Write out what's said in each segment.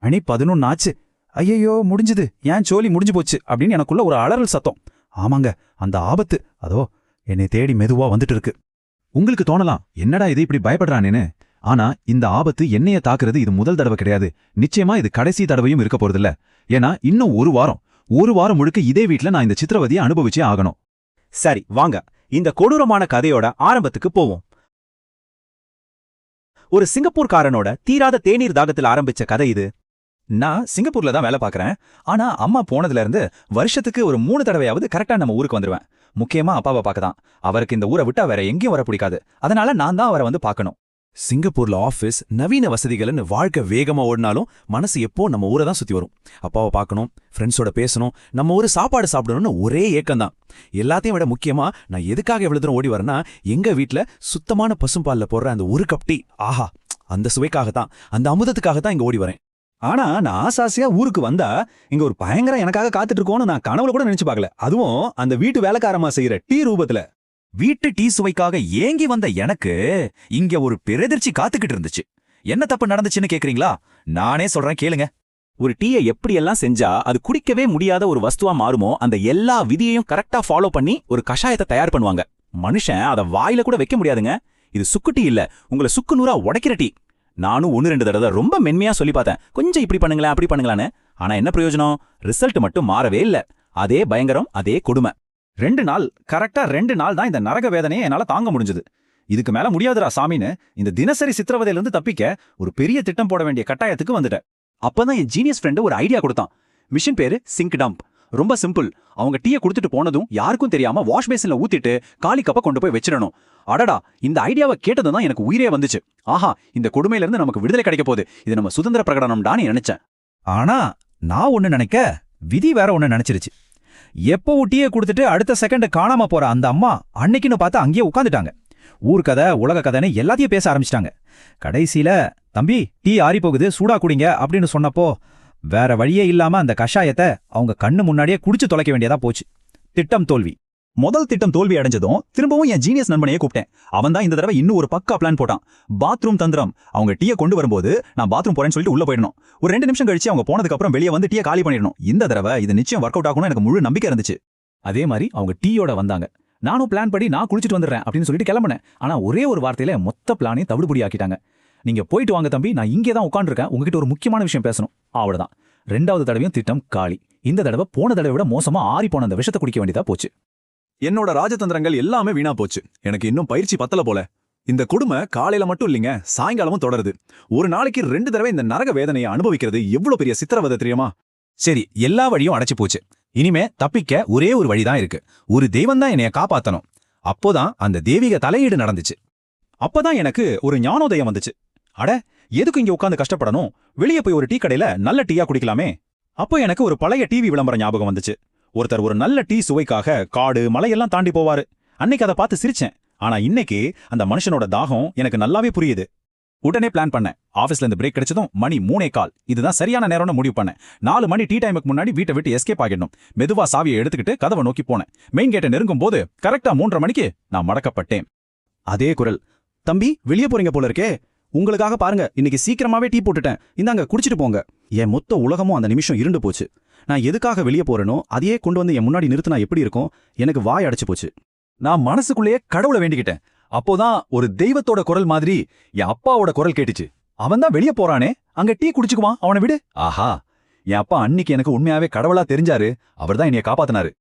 மணி 11 ஆச்சு. ஐயையோ முடிஞ்சுது, ஏன் சோலி முடிஞ்சு போச்சு அப்படின்னு எனக்குள்ள ஒரு அலறல் சத்தம். ஆமாங்க, அந்த ஆபத்து அதோ என்னை தேடி மெதுவா வந்துட்டு இருக்கு. உங்களுக்கு தோணலாம், என்னடா இது இப்படி பயப்படுறானேன்னு. ஆனா இந்த ஆபத்து என்னைய தாக்குறது இது முதல் தடவை கிடையாது. நிச்சயமா இது கடைசி தடவையும் இருக்க போறதில்ல. ஏன்னா இன்னும் ஒரு வாரம் முழுக்க இதே வீட்ல நான் இந்த சித்திரவதையை அனுபவிச்சே ஆகணும். சரி வாங்க, இந்த கொடூரமான கதையோட ஆரம்பத்துக்கு போவோம். ஒரு சிங்கப்பூர்காரனோட தீராத தேநீர் தாகத்தில் ஆரம்பிச்ச கதை இது. நான் சிங்கப்பூர்ல தான் வேலை பார்க்கறேன். ஆனா அம்மா போனதுல இருந்து வருஷத்துக்கு ஒரு 3 தடவையாவது கரெக்டா நம்ம ஊருக்கு வந்துருவேன். முக்கியமா அப்பாவை பார்க்க தான். அவருக்கு இந்த ஊரை விட்டா வேற எங்கேயும் வர பிடிக்காது. அதனால நான் தான் அவரை வந்து பார்க்கணும். சிங்கப்பூர்ல ஆஃபீஸ், நவீன வசதிகள்னு வாழ்க்கை வேகமா ஓடினாலும் மனசு எப்போ நம்ம ஊரை தான் சுத்தி வரும். அப்பாவை பார்க்கணும், ஃப்ரெண்ட்ஸோட பேசணும், நம்ம ஊரு சாப்பாடு சாப்பிடணும்னு ஒரே ஏக்கம்தான். எல்லாத்தையும் விட முக்கியமா நான் எதுக்காக எவ்வளவு தூரம் ஓடி வரேன்னா, எங்க வீட்ல சுத்தமான பசும்பால்ல போடுற அந்த ஒரு கப் டீ, ஆஹா, அந்த சுவைக்காகத்தான், அந்த அமுதத்துக்காகத்தான் இங்க ஓடி வரேன். ஆனா நான் ஆசாசியா ஊருக்கு வந்தா இங்க ஒரு பயங்கரம் எனக்காக காத்துட்டு இருக்கோன்னு நான் கனவுல கூட நினைச்சு பார்க்கல. அதுவும் அந்த வீட்டு வேலைக்காரமா செய்யற டீ ரூபத்துல. வீட்டு டீ சுவைக்காக ஏங்கி வந்த எனக்கு இங்க ஒரு பெருதிர்ச்சி காத்துக்கிட்டு இருந்துச்சு. என்ன தப்பு நடந்துச்சுன்னு கேக்குறீங்களா? நானே சொல்றேன், கேளுங்க. ஒரு டீயை எப்படியெல்லாம் செஞ்சா அது குடிக்கவே முடியாத ஒரு வஸ்துவா மாறுமோ அந்த எல்லா விதியையும் கரெக்டா ஃபாலோ பண்ணி ஒரு கஷாயத்தை தயார் பண்ணுவாங்க. மனுஷன் அதை வாயில கூட வைக்க முடியாதுங்க. இது சுக்கு டீ இல்ல, உங்களை சுக்கு நூறா உடைக்கிற டீ. நானும் 1-2 தடவை ரொம்ப மென்மையா சொல்லி பார்த்தேன், கொஞ்சம் இப்படி பண்ணுங்களேன் அப்படி பண்ணுங்களான்னு. ஆனா என்ன பிரயோஜனம்? ரிசல்ட் மட்டும் மாறவே இல்ல. அதே பயங்கரம், அதே கொடுமை. 2 நாள், கரெக்டா 2 நாள் தான் இந்த நரக வேதனையை என்னால தாங்க முடிஞ்சது. இதுக்கு மேல முடியாதுடா சாமின்னு இந்த தினசரி சித்திரவதையிலிருந்து தப்பிக்க ஒரு பெரிய திட்டம் போட வேண்டிய கட்டாயத்துக்கு வந்துட்டேன். அப்பதான் என் ஜீனியஸ் ஃப்ரெண்டு ஒரு ஐடியா கொடுத்தான். மிஷின் பேரு சிங்க் டம்ப். ரொம்ப சிம்பிள். அவங்க டீயை கொடுத்துட்டு போனதும் யாருக்கும் தெரியாம வாஷ் பேசின்ல ஊத்திட்டு காலி கப்ப கொண்டு போய் வச்சிடணும். அடடா, இந்த ஐடியாவை கேட்டதும் தான் எனக்கு உயிரே வந்துச்சு. ஆஹா, இந்த கொடுமையில இருந்து நமக்கு விடுதலை கிடைக்க போகுது. இது நம்ம சுதந்திர பிரகடனம்டான்னு நினைச்சேன். ஆனா நான் ஒண்ணு நினைக்க, விதி வேற ஒண்ணு நினைச்சிருச்சு. எப்போ டீயை கொடுத்துட்டு அடுத்த செகண்ட் காணாம போற அந்த அம்மா அன்னைக்குன்னு பார்த்து அங்கேயே உட்காந்துட்டாங்க. ஊர்க்கதை, உலக கதைன்னு எல்லாத்தையும் பேச ஆரம்பிச்சிட்டாங்க. கடைசியில, தம்பி டீ ஆறி போகுது, சூடா குடிங்க அப்படின்னு சொன்னப்போ வேற வழியே இல்லாம அந்த கஷாயத்தை அவங்க கண்ணு முன்னாடியே குடிச்சு தொலைக்க வேண்டியதா போச்சு. திட்டம் தோல்வி. முதல் திட்டம் தோல்வி அடைஞ்சதும் திரும்பவும் என் ஜீனியஸ் நண்பனையே கூப்பிட்டேன். அவன் தான் இந்த தடவை இன்னும் ஒரு பக்கா பிளான் போட்டான். பாத்ரூம் தந்திரம். அவங்க டீயை கொண்டு வரும்போது நான் பாத்ரூம் போறேன்னு சொல்லிட்டு உள்ள போயிடணும். ஒரு 2 நிமிஷம் கழிச்சு அவங்க போனதுக்கு அப்புறம் வெளியே வந்து டீயை காலி பண்ணிடணும். இந்த தடவை இது நிச்சயம் ஒர்க் அவுட் ஆகும்னு எனக்கு முழு நம்பிக்கை இருந்துச்சு. அதே மாதிரி அவங்க டீயோட வந்தாங்க. நானும் பிளான் படி நான் குளிச்சுட்டு வந்துடுறேன் அப்படின்னு சொல்லிட்டு கிளம்பினேன். ஆனா ஒரே ஒரு வார்த்தையில மொத்த பிளானையும் தவிடுபடி ஆக்கிட்டாங்க. நீங்க போயிட்டு வாங்க தம்பி, நான் இங்கே தான் உட்காந்துருக்கேன், உங்ககிட்ட ஒரு முக்கியமான விஷயம் பேசணும். அவ்வளவுதான். 2வது தடவையும் திட்டம் காலி. இந்த தடவை போன தடவை விட மோசமா ஆறி போன அந்த விஷத்தை குடிக்க வேண்டியதா போச்சு. என்னோட ராஜதந்திரங்கள் எல்லாமே வீணா போச்சு. எனக்கு இன்னும் பயிற்சி பத்தல போல. இந்த கொடுமை காலையில மட்டும் இல்லைங்க, சாயங்காலமும் தொடருது. ஒரு நாளைக்கு 2 தடவை இந்த நரக வேதனையை அனுபவிக்கிறது எவ்வளவு பெரிய சித்திரவதை தெரியுமா? சரி, எல்லா வழியும் அடைச்சு போச்சு. இனிமே தப்பிக்க ஒரே ஒரு வழிதான் இருக்கு. ஒரு தெய்வம் தான் என்னைய காப்பாத்தணும். அப்போதான் அந்த தெய்வீக தலையீடு நடந்துச்சு. அப்பதான் எனக்கு ஒரு ஞானோதயம் வந்துச்சு. அட, எதுக்கு இங்க உட்காந்து கஷ்டப்படணும்? வெளியே போய் ஒரு டீ கடையில நல்ல டீயா குடிக்கலாமே. அப்போ எனக்கு ஒரு பழைய டிவி விளம்பரம் ஞாபகம் வந்துச்சு. ஒருத்தர் ஒரு நல்ல டீ சுவைக்காக காடு மலையெல்லாம் தாண்டி போவாரு. அன்னைக்கு அதை பார்த்து சிரிச்சேன். ஆனா இன்னைக்கு அந்த மனுஷனோட தாகம் எனக்கு நல்லாவே புரியுது. உடனே பிளான் பண்ணேன். ஆபீஸ்ல இருந்து பிரேக் கிடைச்சதும் மணி 3:15. இதுதான் சரியான நேரம்னு முடிவு பண்ணேன். 4 மணி டீ டைமுக்கு முன்னாடி வீட்டை விட்டு எஸ்கேப் ஆகிடணும். மெதுவா சாவியை எடுத்துக்கிட்டு கதவை நோக்கி போனேன். மெயின் கேட்டை நெருங்கும் போது கரெக்டா 3:30 மணிக்கு நான் மடக்கப்பட்டேன். அதே குரல். தம்பி, வெளியே போறீங்க போல இருக்கே. உங்களுக்காக பாருங்க, இன்னைக்கு சீக்கிரமாவே டீ போட்டுட்டேன், இந்தாங்க குடிச்சிட்டு போங்க. என் மொத்த உலகமும் அந்த நிமிஷம் இருண்டு போச்சு. நான் எதுக்காக வெளியே போறேனோ அதையே கொண்டு வந்து என் முன்னாடி நிறுத்தினா எப்படி இருக்கும்? எனக்கு வாய் அடைச்சு போச்சு. நான் மனசுக்குள்ளேயே கடவுளை வேண்டிக்கிட்டேன். அப்போதான் ஒரு தெய்வத்தோட குரல் மாதிரி என் அப்பாவோட குரல் கேட்டுச்சு. அவன் தான் வெளியே போறானே, அங்க டீ குடிச்சுக்குவான், அவனை விடு. ஆஹா, என் அப்பா அன்னைக்கு எனக்கு உண்மையாவே கடவுளா தெரிஞ்சாரு. அவர்தான் என்னைய காப்பாத்தினாரு.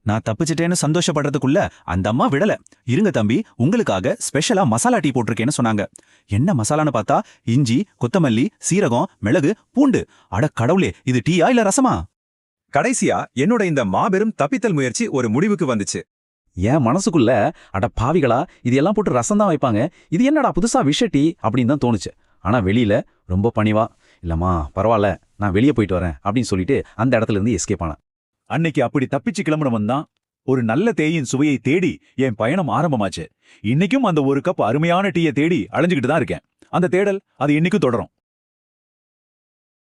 நான் தப்பிச்சிட்டேன்னு சந்தோஷப்படுறதுக்குள்ள அந்த அம்மா விடல. இருங்க தம்பி, உங்களுக்காக ஸ்பெஷலா மசாலா டீ போட்டிருக்கேன்னு சொன்னாங்க. என்ன மசாலான்னு பார்த்தா இஞ்சி, கொத்தமல்லி, சீரகம், மிளகு, பூண்டு. அட கடவுளே, இது டீயா இல்ல ரசமா? கடைசியா என்னோட இந்த மாபெரும் தப்பித்தல் முயற்சி ஒரு முடிவுக்கு வந்துச்சு. என் மனசுக்குள்ள, அட பாவிகளா, இது எல்லாம் போட்டு ரசம் தான் வைப்பாங்க, இது என்னடா புதுசா விஷ டீ அப்படின்னு தான் தோணுச்சு. ஆனா வெளியில ரொம்ப பணிவா, இல்லம்மா பரவாயில்ல, நான் வெளியே போயிட்டு வரேன் அப்படின்னு சொல்லிட்டு அந்த இடத்துல இருந்து எஸ்கேப் ஆனேன். அன்னைக்கு அப்படி தப்பிச்சு கிளம்புனவன் தான் ஒரு நல்ல தேயின் சுவையை தேடி என் பயணம் ஆரம்பமாச்சு. இன்னைக்கும் அந்த ஒரு கப் அருமையான டீயை தேடி அலைஞ்சுக்கிட்டு தான் இருக்கேன். அந்த தேடல் அது இன்னைக்கும் தொடரும்.